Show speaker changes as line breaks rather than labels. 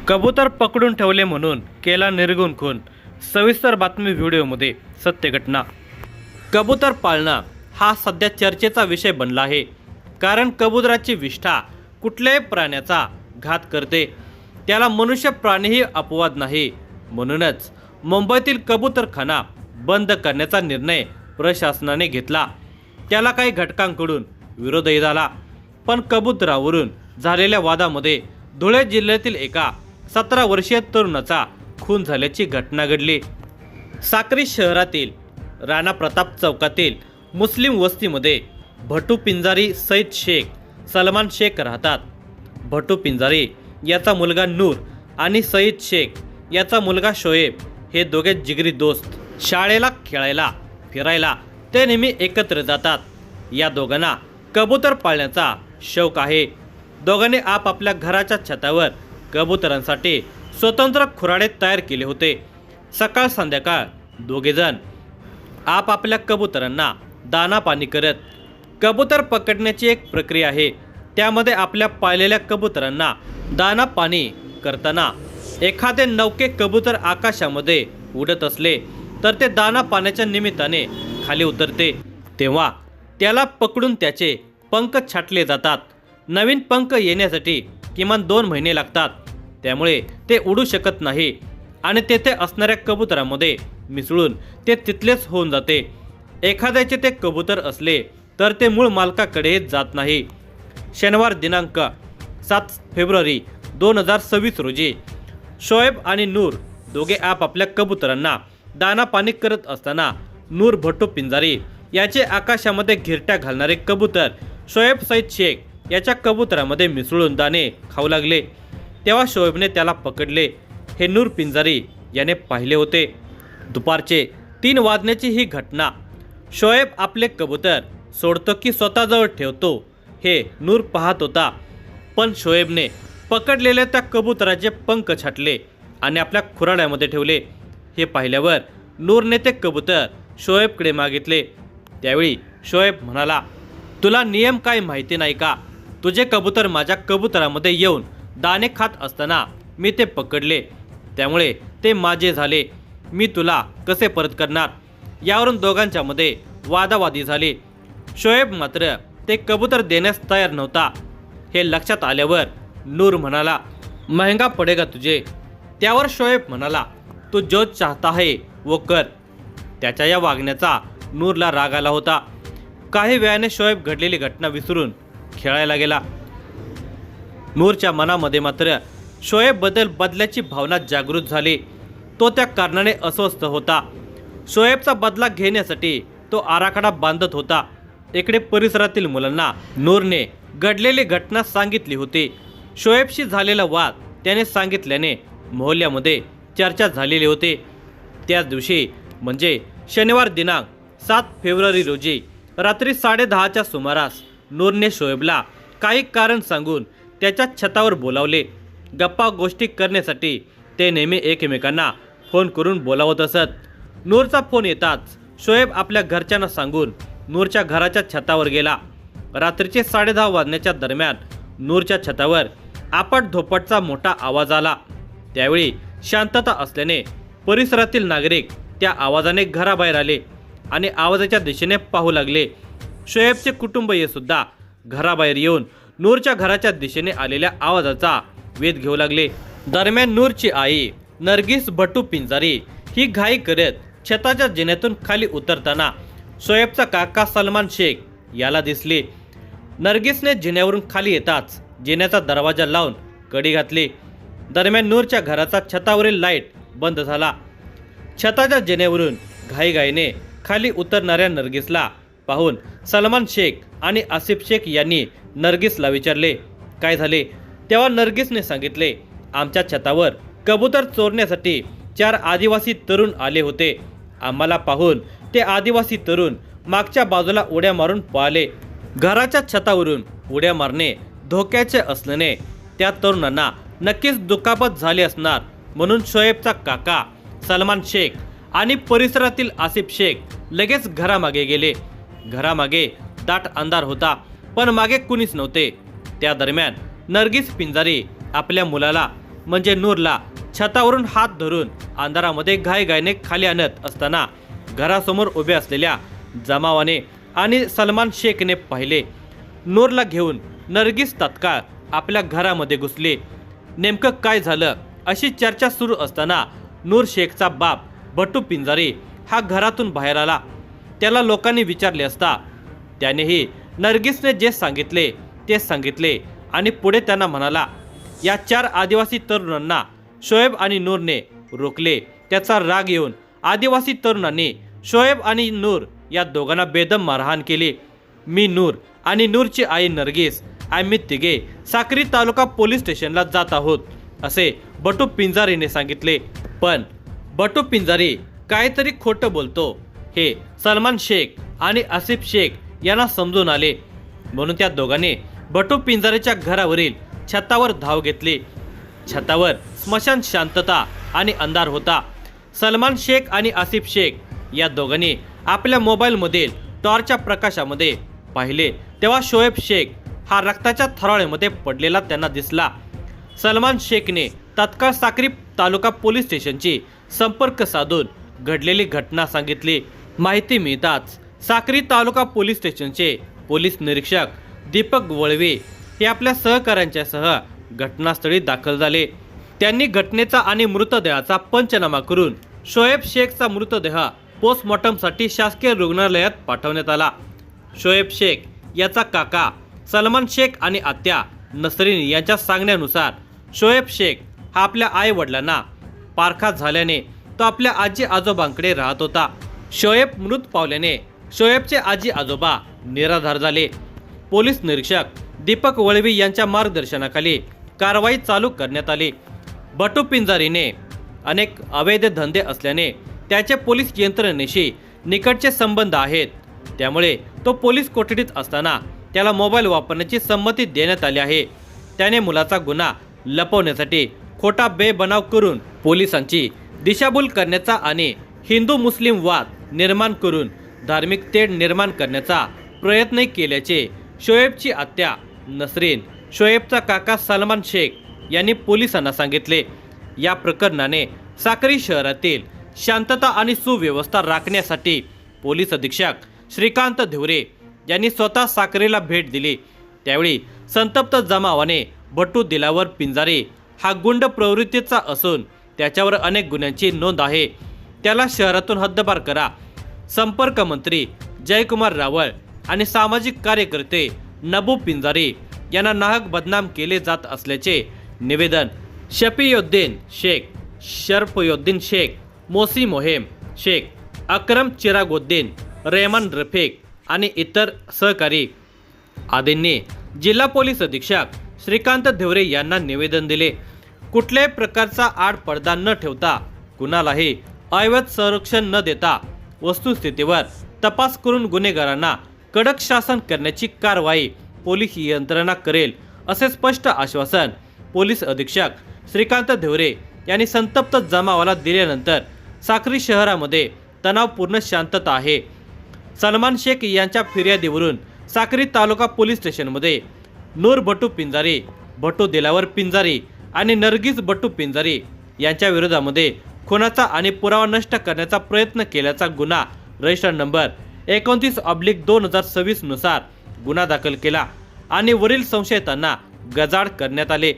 कबूतर पकडून ठेवले म्हणून केला निर्गुण खून। सविस्तर बातमी व्हिडिओमध्ये। सत्य घटना। कबूतर पाळणं हा सध्या चर्चेचा विषय बनला आहे, कारण कबुतराची विष्ठा कुठल्याही प्राण्याचा घात करते, त्याला मनुष्य प्राणीही अपवाद नाही। म्हणूनच मुंबईतील कबूतरखाना बंद करण्याचा निर्णय प्रशासनाने घेतला। त्याला काही घटकांकडून विरोधही झाला, पण कबूतरावरून झालेल्या वादामध्ये धुळे जिल्ह्यातील एका 17 वर्षीय तरुणाचा खून झाल्याची घटना घडली। साक्री शहरातील राणा प्रताप चौकातील मुस्लिम वस्तीमध्ये भटू पिंजारी सईद शेख, सलमान शेख राहतात। भटू पिंजारी याचा मुलगा नूर आणि सईद शेख याचा मुलगा शोएब हे दोघे जिगरी दोस्त। शाळेला, खेळायला, फिरायला ते नेहमी एकत्र जातात। या दोघांना कबूतर पाळण्याचा शौक आहे। दोघांनी आपापल्या घराच्या छतावर कबुतरांसाठी स्वतंत्र खुराडे तयार केले होते। सकाळ संध्याकाळ दोघेजण आपापल्या कबुतरांना दाना पाणी करत। कबूतर पकडण्याची एक प्रक्रिया आहे, त्यामध्ये आपल्या पाळलेल्या कबुतरांना दाना पाणी करताना एखादे नवके कबूतर आकाशामध्ये उडत असले तर ते दाना पाण्याच्या निमित्ताने खाली उतरते, तेव्हा त्याला पकडून त्याचे पंख छाटले जातात। नवीन पंख येण्यासाठी किमान 2 महिने लागतात, त्यामुळे ते उडू शकत नाही आणि तेथे असणाऱ्या कबुतरांमध्ये मिसळून ते तिथलेच होऊन जाते। एखाद्याचे ते कबूतर असले तर ते मूळ मालकाकडे जात नाही। शनिवार दिनांक 7 फेब्रुवारी 2026 रोजी शोएब आणि नूर दोघे आपापल्या कबुतरांना दाना पाणी करत असताना नूर भटू पिंजारी याचे आकाशामध्ये घिरट्या घालणारे कबूतर शोएब सईद शेख याच्या कबुतरामध्ये मिसळून दाणे खाऊ लागले, तेव्हा शोएबने त्याला पकडले। हे नूर पिंजारी याने पाहिले होते। दुपारचे 3 वाजण्याची ही घटना। शोएब आपले कबूतर सोडतो की स्वतःजवळ ठेवतो हे नूर पाहत होता, पण शोएबने पकडलेल्या त्या कबुतराचे पंख छाटले आणि आपल्या खुराड्यामध्ये ठेवले। हे पाहिल्यावर नूरने ते कबूतर शोएबकडे मागितले। त्यावेळी शोएब म्हणाला, तुला नियम काय माहिती नाही का? तुझे कबूतर माझ्या कबुतरामध्ये येऊन दाणे खात असताना मी ते पकडले, त्यामुळे ते माझे झाले। मी तुला कसे परत करणार? यावरून दोघांच्या मध्ये वादावादी झाली। शोएब मात्र ते कबूतर देण्यास तयार नव्हता। हे लक्षात आल्यावर नूर म्हणाला, महंगा पडेगा तुझे। त्यावर शोएब म्हणाला, तू जो चाहता है वो कर। त्याच्या या वागण्याचा नूरला राग आला होता। काही वेळाने शोएब घडलेली घटना विसरून खेळायला गेला। नूरच्या मनामध्ये मात्र शोएब बदल्याची भावना जागृत झाली। तो त्या कारणाने अस्वस्थ होता। शोएबचा बदला घेण्यासाठी तो आराखडा बांधत होता। इकडे परिसरातील मुलांना नूरने घडलेली घटना सांगितली होती। शोएबशी झालेला वाद त्याने सांगितल्याने मोहल्ल्यामध्ये चर्चा झालेली होती। त्याच दिवशी म्हणजे शनिवार दिनांक 7 फेब्रुवारी रोजी रात्री 10:30च्या सुमारास नूरने शोएबला काही कारण सांगून त्याच्या छतावर बोलावले। गप्पा गोष्टी करण्यासाठी ते नेहमी एकमेकांना फोन करून बोलावत असत। नूरचा फोन येताच शोएब आपल्या घरच्यांना सांगून नूरच्या घराच्या छतावर गेला। रात्रीचे 10:30 वाजण्याच्या दरम्यान नूरच्या छतावर आपटधोपटचा मोठा आवाज आला। त्यावेळी शांतता असल्याने परिसरातील नागरिक त्या आवाजाने घराबाहेर आले आणि आवाजाच्या दिशेने पाहू लागले। शोएबचे कुटुंबीय सुद्धा घराबाहेर येऊन नूरच्या घराच्या दिशेने आलेल्या आवाजाचा वेध घेऊ लागले। दरम्यान नूरची आई नरगिस भटू पिंजारी ही घाई करत छताच्या जिन्यातून खाली उतरताना शोएबचा काका सलमान शेख याला दिसले। नरगिसने जिन्यावरून खाली येताच जिन्याचा दरवाजा लावून कडी घातली। दरम्यान नूरच्या घराचा छतावरील लाईट बंद झाला। छताच्या जिन्यावरून घाईघाईने खाली उतरणाऱ्या नरगिसला पाहून सलमान शेख आणि आसिफ शेख यांनी नरगिसला विचारले, काय झाले? तेव्हा नरगिसने सांगितले, आमच्या छतावर कबूतर चोरण्यासाठी 4 आदिवासी तरुण आले होते। आम्हाला पाहून ते आदिवासी तरुण मागच्या बाजूला उड्या मारून पळाले। घराच्या छतावरून उड्या मारणे धोक्याचे असल्याने त्या तरुणांना नक्कीच दुखापत झाली असणार, म्हणून शोएबचा काका सलमान शेख आणि परिसरातील आसिफ शेख लगेच घरामागे गेले। घरामागे दाट अंधार होता, पण मागे कुणीच नव्हते। त्या दरम्यान नरगिस पिंजारी आपल्या मुलाला म्हणजे नूरला छतावरून हात धरून अंधारामध्ये घाईघाईने खाली आणत असताना घरासमोर उभे असलेल्या जमावाने आणि सलमान शेखने पाहिले. नूरला घेऊन नरगिस तात्काळ आपल्या घरामध्ये घुसली. नेमकं काय झालं अशी चर्चा सुरू असताना नूर शेखचा बाप भट्टू पिंजारी हा घरातून बाहेर आला. त्याला लोकांनी विचारले असता त्यानेही नरगिसने जे सांगितले ते सांगितले आणि पुढे त्यांना म्हणाला, या 4 आदिवासी तरुणांना शोएब आणि नूरने रोखले. त्याचा राग येऊन आदिवासी तरुणांनी शोएब आणि नूर या दोघांना बेदम मारहाण केली. मी नूर आणि नूरची आई नरगिस आम्ही तिघे साक्री तालुका पोलीस स्टेशनला जात आहोत असे भट्टू पिंजारीने सांगितले. पण भट्टू पिंजारी काहीतरी खोटं बोलतो हे सलमान शेख आणि आसिफ शेख यांना समजून आले. म्हणून त्या दोघांनी भट्टू पिंजारीच्या घरावरील छतावर धाव घेतली. छतावर स्मशान शांतता आणि अंधार होता. सलमान शेख आणि आसिफ शेख या दोघांनी आपल्या मोबाईलमधील टॉर्चच्या प्रकाशामध्ये पाहिले तेव्हा शोएब शेख हा रक्ताच्या थराळ्यामध्ये पडलेला त्यांना दिसला. सलमान शेखने तत्काळ साक्री तालुका पोलीस स्टेशनची संपर्क साधून घडलेली घटना सांगितली. माहिती मिळताच साक्री तालुका पोलीस स्टेशनचे पोलीस निरीक्षक दीपक वळवे हे आपल्या सहकाऱ्यांच्यासह घटनास्थळी दाखल झाले. त्यांनी घटनेचा आणि मृतदेहाचा पंचनामा करून शोएब शेखचा मृतदेह पोस्टमॉर्टमसाठी शासकीय रुग्णालयात पाठवण्यात आला. शोएब शेख याचा काका सलमान शेख आणि आत्या नसरीन यांच्या सांगण्यानुसार शोएब शेख हा आपल्या आई वडिलांना पारखा झाल्याने तो आपल्या आजी आजोबांकडे राहत होता. शोएब मृत पावल्याने शोएबचे आजी आजोबा निराधार झाले. पोलीस निरीक्षक दीपक वळवी यांच्या मार्गदर्शनाखाली कारवाई चालू करण्यात आली. भट्टू पिंजारीने अनेक अवैध धंदे असल्याने त्याचे पोलीस यंत्रणेशी निकटचे संबंध आहेत. त्यामुळे तो पोलीस कोठडीत असताना त्याला मोबाईल वापरण्याची संमती देण्यात आली आहे. त्याने मुलाचा गुन्हा लपवण्यासाठी खोटा बेबनाव करून पोलिसांची दिशाभूल करण्याचा आणि हिंदू मुस्लिम वाद निर्माण करून धार्मिक तेढ निर्माण करण्याचा प्रयत्न केल्याचे शोएबची आत्या नसरीन शोएबचा काका सलमान शेख यांनी पोलिसांना सांगितले. या प्रकरणाने साक्री शहरातील शांतता आणि सुव्यवस्था राखण्यासाठी पोलीस अधीक्षक श्रीकांत धिवरे यांनी स्वतः साक्रीला भेट दिली. त्यावेळी संतप्त जमावाने भट्टू दिलावर पिंजारी हा गुंड प्रवृत्तीचा असून त्याच्यावर अनेक गुन्ह्यांची नोंद आहे. त्याला शहरातून हद्दपार करा. संपर्क मंत्री जयकुमार रावळ आणि सामाजिक कार्यकर्ते नबू पिंजारी यांना नाहक बदनाम केले जात असल्याचे निवेदन शफीउद्दीन शेख, शरफुद्दीन शेख, मोसी मोहेम शेख, अक्रम चिरागुद्दीन, रेहमान रफीक आणि इतर सहकारी आदींनी जिल्हा पोलीस अधीक्षक श्रीकांत धिवरे यांना निवेदन दिले. कुठल्याही प्रकारचा आडपडदा न ठेवता कुणालाही अवैध संरक्षण न देता वस्तुस्थितीवर तपास करून गुन्हेगारांना कडक शासन करण्याची कारवाई पोलीस यंत्रणा करेल असे स्पष्ट आश्वासन पोलीस अधीक्षक श्रीकांत धिवरे यांनी संतप्त जमावाला दिल्यानंतर साक्री शहरामध्ये तणावपूर्ण शांतता आहे. सलमान शेख यांच्या फिर्यादीवरून साक्री तालुका पोलीस स्टेशनमध्ये नूर भट्टू पिंजारी, भट्टू दिलावर पिंजारी आणि नरगिस भट्टू पिंजारी यांच्या विरोधामध्ये खुनाचा आणि पुरावा नष्ट करण्याचा प्रयत्न केल्याचा गुन्हा रजिस्टर नंबर 29/2026 नुसार गुन्हा दाखल केला आणि वरील संशयितांना गजाआड करण्यात आले.